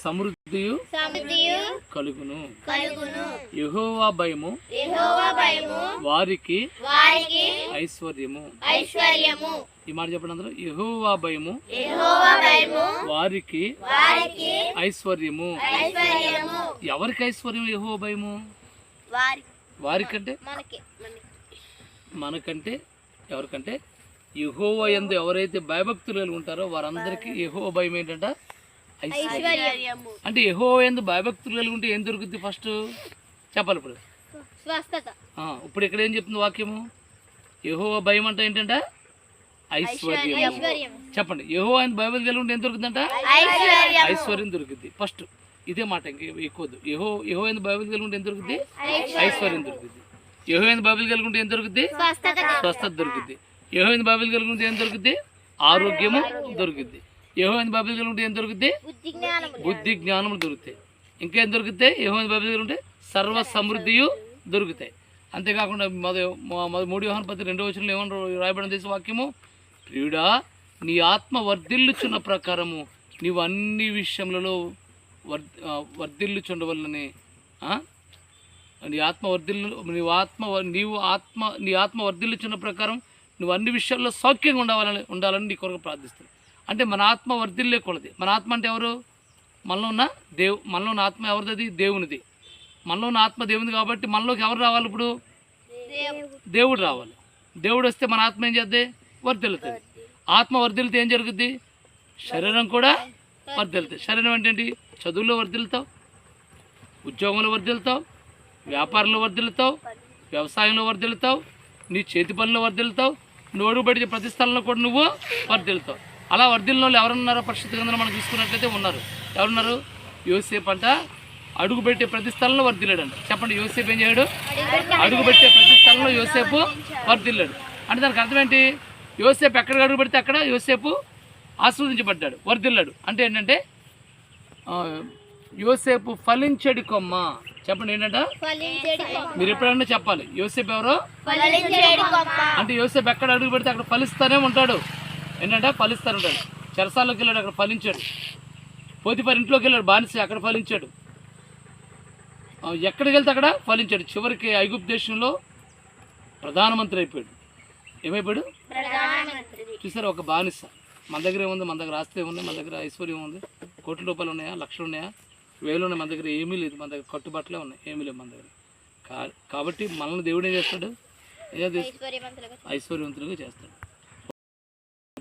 సమృద్ధియు కలుగును. యెహోవా భయము వారికి ఐశ్వర్యము. ఈ మాట చెప్పండి అందరూ. యెహోవా భయము వారికి ఐశ్వర్యము. ఎవరికి ఐశ్వర్యం యెహోవా భయము? వారికంటే మనకంటే ఎవరికంటే యెహోవా యందు ఎవరైతే భయభక్తులు కలిగి ఉంటారో వారందరికీ యెహోవా భయం ఏంటంట? ఐశ్వర్యం. అంటే యెహోవా యందు భయభక్తులు కలిగి ఉంటే ఏం దొరుకుతుంది? ఫస్ట్ చెప్పాలి. ఇప్పుడు ఇక్కడ ఏం చెప్తుంది వాక్యము? యెహోవా భయం అంటే ఏంటంట? ఐశ్వర్యం. చెప్పండి. యెహోవా యందు భయభక్తులు కలిగి ఉంటే ఏం దొరుకుతుందంట? ఐశ్వర్యం దొరుకుతుంది. ఫస్ట్ ఇదే మాట, ఇంక ఎక్కువద్దు. యెహోవా యందు భయభక్తులు కలిగి ఉంటే ఏం దొరుకుతుంది? ఐశ్వర్యం దొరుకుతుంది. యెహోవా యందు భయభక్తులు కలిగి ఉంటే ఏం దొరుకుతుంది? స్వస్థత దొరుకుతుంది. యెహోవా యందు భయభక్తులు కలిగి ఉంటే ఏం దొరుకుతుంది? ఆరోగ్యము దొరుకుతుంది. యెహోవా యందు భయభక్తులు కలిగి ఉంటే ఏం దొరుకుతుంది? బుద్ధి జ్ఞానములు దొరుకుతాయి. ఇంకేం దొరుకుతాయి? యెహోవా యందు భయభక్తులు కలిగి ఉంటే సర్వ సమృద్ధియు దొరుకుతాయి. అంతేకాకుండా 3 యోహాను 2:2 ఏమన్నా రాయబడిన చేసే వాక్యము, ప్రియుడా నీ ఆత్మ వర్ధిల్లుచున్న ప్రకారము నీవు అన్ని విషయములలో వర్ధిల్లుచుండవల్లని. నీ ఆత్మ వర్ధిల్లుచున్న ప్రకారం నువ్వు అన్ని విషయాల్లో సౌఖ్యంగా ఉండాలని నీ కొరకు ప్రార్థిస్తాను. అంటే మన ఆత్మ వర్ధిల్లేకూడదు. మన ఆత్మ అంటే ఎవరు? మనలో ఉన్న ఆత్మ ఎవరిది? దేవునిది. మనలో ఉన్న ఆత్మ దేవునిది. కాబట్టి మనలోకి ఎవరు రావాలి? ఇప్పుడు దేవుడు రావాలి. దేవుడు వస్తే మన ఆత్మ ఏం చేద్ది? వర్ధిల్లుతుంది. ఆత్మ వర్ధిల్లితే ఏం జరుగుద్ది? శరీరం కూడా వర్ధిల్లుతుంది. శరీరం ఏంటంటే చదువులో వర్ధిల్లుతావు, ఉద్యోగంలో వర్ధిల్లుతావు, వ్యాపారంలో వర్ధిల్లుతావు, వ్యవసాయంలో వర్ధిల్లుతావు, నీ చేతి పనుల్లో వర్ధిల్లుతావు, నువ్వు అడుగుపెట్టే ప్రతి స్థలంలో కూడా నువ్వు వర్ధిల్లుతావు. అలా వర్ధిల్లిన వాళ్ళు ఎవరున్నారో పరిశుద్ధ గ్రంథంలో మనం తీసుకున్నట్లయితే ఉన్నారు. ఎవరున్నారు? యోసేపు అంట అడుగుపెట్టే ప్రతి స్థలంలో వర్ధిల్లాడు. చెప్పండి, యోసేపు ఏం చేయడు? అడుగుపెట్టే ప్రతి స్థలంలో యోసేపు వర్ధిల్లాడు. అంటే దానికి అర్థం ఏంటి? యోసేపు ఎక్కడికి అడుగు పెడితే అక్కడ యోసేపు ఆస్వాదించబడ్డాడు, వర్ధిల్లాడు. అంటే ఏంటంటే యోసేపు ఫలించడి కొమ్మ. చెప్పండి ఏంటంట? మీరు ఎప్పుడైనా చెప్పాలి. యోసేపు ఎవరో? అంటే యోసేపు ఎక్కడ అడుగు పెడితే అక్కడ ఫలిస్తూనే ఉంటాడు. ఏంటంటే ఫలిస్తూనే ఉంటాడు. చెరసాల్లోకి వెళ్ళాడు, అక్కడ ఫలించాడు. పోతిఫర్ ఇంట్లోకి వెళ్ళాడు, బానిస, అక్కడ ఫలించాడు. ఎక్కడికి వెళ్తే అక్కడ ఫలించాడు. చివరికి ఐగుప్తు దేశంలో ప్రధానమంత్రి అయిపోయాడు. ఏమైపోయాడు? చూసారు, ఒక బానిస. మన దగ్గర ఏముంది? మన దగ్గర ఆస్తి ఏముంది? మన దగ్గర ఐశ్వర్యం ఉంది. కోట్ల రూపాయలు ఉన్నాయా? లక్షలు ఉన్నాయా? వేలు ఉన్నాయి. మన దగ్గర ఏమీ లేదు. మన దగ్గర కట్టుబాట్లే ఉన్నాయి, ఏమీ లేవు మన దగ్గర. కాబట్టి మనల్ని దేవుడు ఏం చేస్తాడు? ఐశ్వర్యవంతులుగా చేస్తాడు.